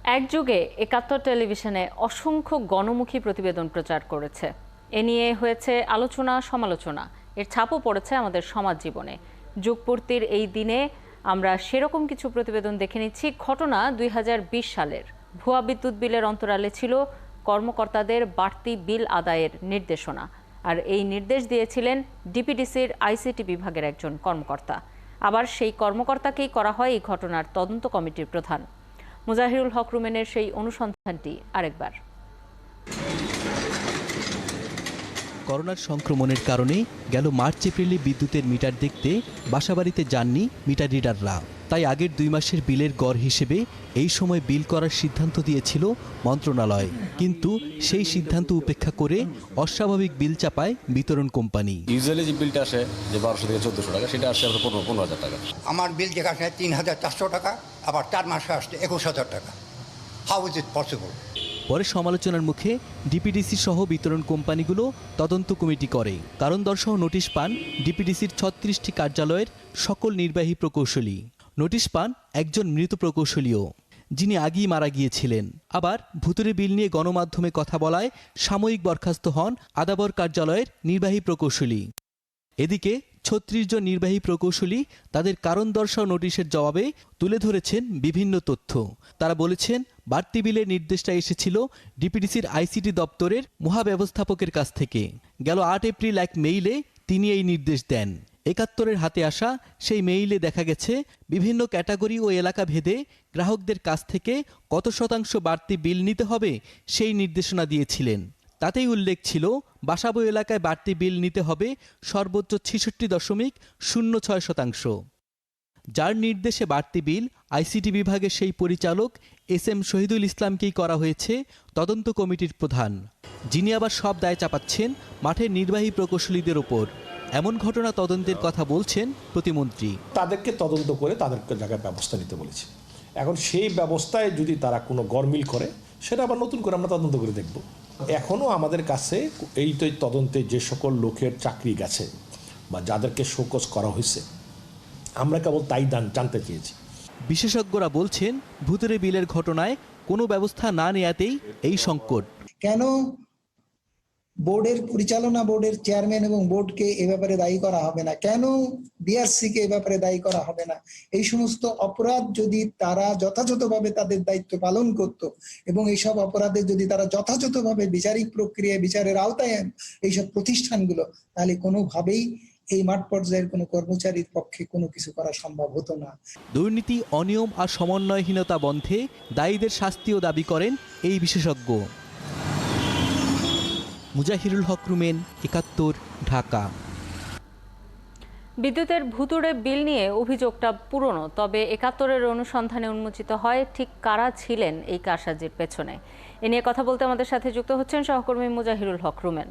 এক যুগে ৭১ টেলিভিশনে অসংখ্য গণমুখী প্রতিবেদন প্রচার করেছে। এ নিয়ে হয়েছে আলোচনা সমালোচনা, এর ছাপও পড়েছে আমাদের সমাজ জীবনে। যুগপূর্তির এই দিনে আমরা সেরকম কিছু প্রতিবেদন দেখে নিচ্ছি। ঘটনা ২০২০ সালের। ভুয়া বিদ্যুৎ বিলের অন্তরালে ছিল কর্মকর্তাদের বাড়তি বিল আদায়ের নির্দেশনা, আর এই নির্দেশ দিয়েছিলেন ডিপিডিসির আইসিটি বিভাগের একজন কর্মকর্তা। আবার সেই কর্মকর্তাকেই করা হয় এই ঘটনার তদন্ত কমিটির প্রধান। মুজাহিরুল হক রুমেনের সেই অনুসন্ধানটি আরেকবার। করোনার সংক্রমণের কারণে গেল মার্চ এপ্রিলে বিদ্যুতের মিটার দেখতে বাসাবাড়িতে যাননি মিটার রিডাররা। তাই আগের ২ মাসের বিলের গড় হিসেবে এই সময় বিল করার সিদ্ধান্ত দিয়েছিল মন্ত্রণালয়, কিন্তু সেই সিদ্ধান্ত উপেক্ষা করে অস্বাভাবিক বিল চাপায় বিতরণ কোম্পানি। ইউজুয়ালি যে বিলটা আসে যে ১২০০ থেকে ১৪০০ টাকা, সেটা আসছে ১৫,০০০ টাকা। আমার বিল যেটা আসে ৩,৪০০ টাকা, আবার ৪ মাসে আসছে ২১,০০০ টাকা। How is it possible? পরে সমালোচনার মুখে ডিপিডিসি সহ বিতরণ কোম্পানিগুলো তদন্ত কমিটি করে। কারণ দর্শাও নোটিশ পান ডিপিডিসির ৩৬টি কার্যালয়ের সকল নির্বাহী প্রকৌশলী। নোটিশ পান একজন মৃত প্রকৌশলীও, যিনি আগেই মারা গিয়েছিলেন। আবার ভুতুরে বিল নিয়ে গণমাধ্যমে কথা বলায় সাময়িক বরখাস্ত হন আদাবর কার্যালয়ের নির্বাহী প্রকৌশলী। এদিকে ৩৬ জন নির্বাহী প্রকৌশলী তাদের কারণ দর্শাও নোটিশের জবাবে তুলে ধরেছেন বিভিন্ন তথ্য। তারা বলেছেন, বাড়তি বিলের নির্দেশটা এসেছিল ডিপিডিসির আইসিটি দপ্তরের মহাব্যবস্থাপকের কাছ থেকে। গেল ৮ এপ্রিল এক মেইলে তিনি এই নির্দেশ দেন। ৭১-এর হাতে আসা সেই মেইলে দেখা গেছে বিভিন্ন ক্যাটাগরি ও এলাকা ভেদে গ্রাহকদের কাছ থেকে কত শতাংশ বাড়তি বিল নিতে হবে সেই নির্দেশনা দিয়েছিলেন। তাতেই উল্লেখ ছিল বাসাবো এলাকায় বাড়তি বিল নিতে হবে সর্বোচ্চ ৬৬.০৬%। যার নির্দেশে বাড়তি বিল আইসিটি বিভাগের সেই পরিচালক এস.এম. শহীদুল ইসলামকেই করা হয়েছে তদন্ত কমিটির প্রধান, যিনি আবার সব দায় চাপাচ্ছেন মাঠের নির্বাহী প্রকৌশলীদের ওপর। এমন ঘটনা তদন্তের কথা বলছেন প্রতিমন্ত্রী। তাদেরকে তদন্ত করে তাদেরকে জায়গায় ব্যবস্থা নিতে বলেছি। এখন সেই ব্যবস্থায় যদি তারা কোনো গরমিল করে, সেটা আবার নতুন করে আমরা তদন্ত করে দেখব। এখনও আমাদের কাছে এই তদন্তে যে সকল লোকের চাকরি গেছে বা যাদেরকে শোকজ করা হয়েছে, আমরা কেবল তাই জানতে চেয়েছি। বিশেষজ্ঞরা বলছেন, ভুতুরে বিলের ঘটনায় কোনো ব্যবস্থা না নেয়াতেই এই সংকট। কেন বোর্ডের পরিচালনা বোর্ডের চেয়ারম্যান এবং বোর্ডকে এ ব্যাপারে দায়ী করা হবে না? কেন বিআরসিকে এ ব্যাপারে দায়ী করা হবে না? এই সমস্ত অপরাধ যদি তারা যথাযথভাবে তাদের দায়িত্ব পালন করত এবং এইসব অপরাধের যদি তারা যথাযথভাবে বিচারিক প্রক্রিয়ায় বিচারের আওতায় এইসব প্রতিষ্ঠানগুলো, তাহলে কোনোভাবেই এই মাঠ পর্যায়ের কোনো কর্মচারীর পক্ষে কোনো কিছু করা সম্ভব হতো না। দুর্নীতি, অনিয়ম আর সমন্বয়হীনতা বন্ধে দায়ীদের শাস্তিও দাবি করেন এই বিশেষজ্ঞ। মুজাহিরুল হক রুমেন, ৭১, ঢাকা। বিদ্যুতের ভুতুড়ে বিল নিয়ে অভিযোগটা পুরনো, তবে ৭১-এর অনুসন্ধানে উন্মোচিত হয় ঠিক কারা ছিলেন এই কারসাজির পেছনে। এ নিয়ে কথা বলতে আমাদের সাথে যুক্ত হচ্ছেন সহকর্মী মুজাহিরুল হক রুমেন।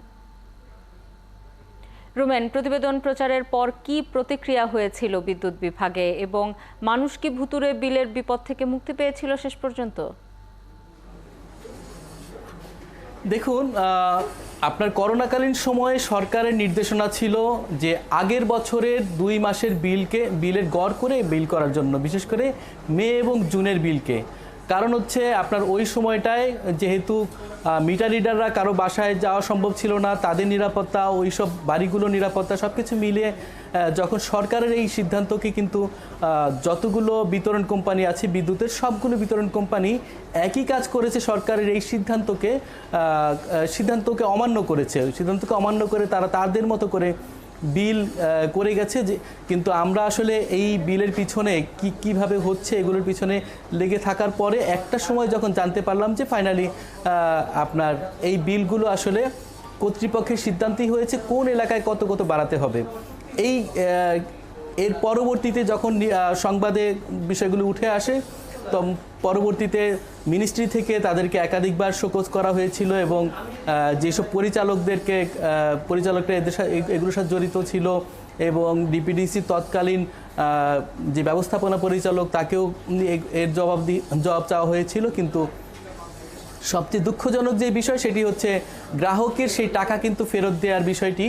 রুমেন, প্রতিবেদন প্রচারের পর কি প্রতিক্রিয়া হয়েছিল বিদ্যুৎ বিভাগে, এবং মানুষ কি ভুতুড়ে বিলের বিপদ থেকে মুক্তি পেয়েছিল শেষ পর্যন্ত? দেখুন, আপনার করোনাকালীন সময়ে সরকারের নির্দেশনা ছিল যে আগের বছরের ২ মাসের বিলের গড় করে বিল করার জন্য, বিশেষ করে মে এবং জুনের বিলকে। কারণ হচ্ছে আপনার ওই সময়টায় যেহেতু মিটার রিডাররা কারো বাসায় যাওয়া সম্ভব ছিল না, তাদের নিরাপত্তা, ওই সব বাড়িগুলোর নিরাপত্তা সব কিছু মিলিয়ে যখন সরকারের এই সিদ্ধান্তকে কিন্তু যতগুলো বিতরণ কোম্পানি আছে বিদ্যুতের, সবগুলো বিতরণ কোম্পানি একই কাজ করেছে। সরকারের এই সিদ্ধান্তকে অমান্য করেছে। সিদ্ধান্তকে অমান্য করে তারা তাদের মতো করে বিল করে গেছে। যে কিন্তু আমরা আসলে এই বিলের পিছনে কিভাবে হচ্ছে এগুলোর পিছনে লেগে থাকার পরে একটা সময় যখন জানতে পারলাম যে ফাইনালি আপনার এই বিলগুলো আসলে কর্তৃপক্ষের সিদ্ধান্তই হয়েছে কোন এলাকায় কত কত বাড়াতে হবে। এর পরবর্তীতে যখন সংবাদে বিষয়গুলো উঠে আসে, তো পরবর্তীতে মিনিস্ট্রি থেকে তাদেরকে একাধিকবার শোকজ করা হয়েছিল এবং যেসব পরিচালকরা এগুলোর সাথে জড়িত ছিল এবং ডিপিডিসি তৎকালীন যে ব্যবস্থাপনা পরিচালক, তাকেও এর জবাব চাওয়া হয়েছিল। কিন্তু সবচেয়ে দুঃখজনক যে বিষয় সেটি হচ্ছে গ্রাহকের সেই টাকা কিন্তু ফেরত দেওয়ার বিষয়টি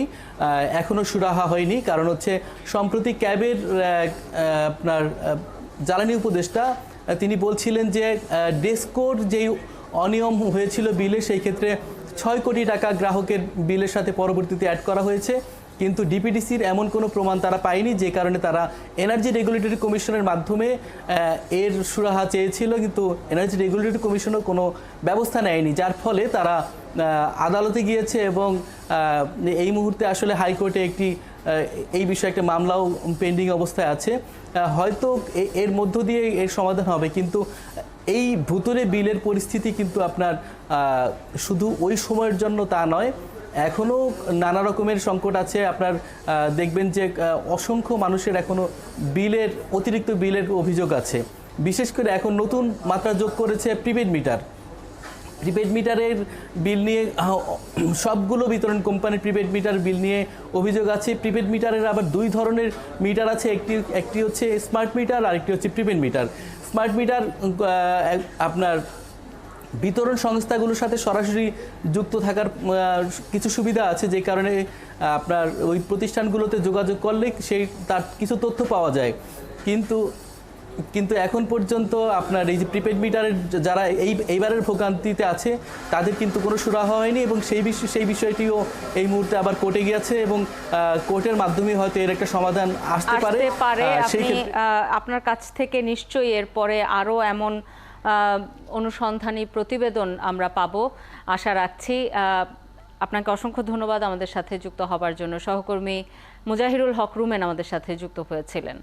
এখনও সুরাহা হয়নি। কারণ হচ্ছে সম্প্রতি ক্যাবের আপনার জ্বালানি উপদেষ্টা তিনি বলছিলেন যে ডেসকোর যেই অনিয়ম হয়েছিল বিলে, সেই ক্ষেত্রে 6 কোটি টাকা গ্রাহকের বিলের সাথে পরবর্তীতে অ্যাড করা হয়েছে, কিন্তু ডিপিডিসির এমন কোনো প্রমাণ তারা পায়নি, যে কারণে তারা এনার্জি রেগুলেটরি কমিশনের মাধ্যমে এর সুরাহা চেয়েছিল, কিন্তু এনার্জি রেগুলেটরি কমিশনও কোনো ব্যবস্থা নেয়নি, যার ফলে তারা আদালতে গিয়েছে এবং এই মুহূর্তে আসলে হাইকোর্টে এই বিষয়ে একটা মামলাও পেন্ডিং অবস্থায় আছে। হয়তো এর মধ্য দিয়ে এর সমাধান হবে, কিন্তু এই ভুতুরে বিলের পরিস্থিতি কিন্তু আপনার শুধু ওই সময়ের জন্য তা নয়, এখনও নানা রকমের সংকট আছে। আপনার দেখবেন যে অসংখ্য মানুষের এখনও অতিরিক্ত বিলের অভিযোগ আছে। বিশেষ করে এখন নতুন মাত্রা যোগ করেছে প্রিপেড মিটারের বিল নিয়ে, সবগুলো বিতরণ কোম্পানির প্রিপেড মিটার বিল নিয়ে অভিযোগ আছে। প্রিপেড মিটারের আবার 2 ধরনের মিটার আছে, একটি হচ্ছে স্মার্ট মিটার আর একটি হচ্ছে প্রিপেড মিটার। স্মার্ট মিটার আপনার বিতরণ সংস্থাগুলোর সাথে সরাসরি যুক্ত থাকার কিছু সুবিধা আছে, যে কারণে আপনার ওই প্রতিষ্ঠানগুলোতে যোগাযোগ করলে তার কিছু তথ্য পাওয়া যায়। কিন্তু এখন পর্যন্ত আপনার এই যে প্রিপেড মিটারের যারা এইবারের ভোগান্তিতে আছে, তাদের কিন্তু কোনো সুরাহা হয়নি, এবং সেই বিষয়টিও এই মুহূর্তে আবার কোর্টে গিয়েছে, এবং কোর্টের মাধ্যমে হয়তো এর একটা সমাধান আসতে পারে। আপনার কাছ থেকে নিশ্চয়ই এরপরে আরও এমন অনুসন্ধানী প্রতিবেদন আমরা পাবো আশা রাখছি। আপনাকে অসংখ্য ধন্যবাদ আমাদের সাথে যুক্ত হবার জন্য। সহকর্মী মুজাহিরুল হক রুমেন আমাদের সাথে যুক্ত হয়েছিলেন।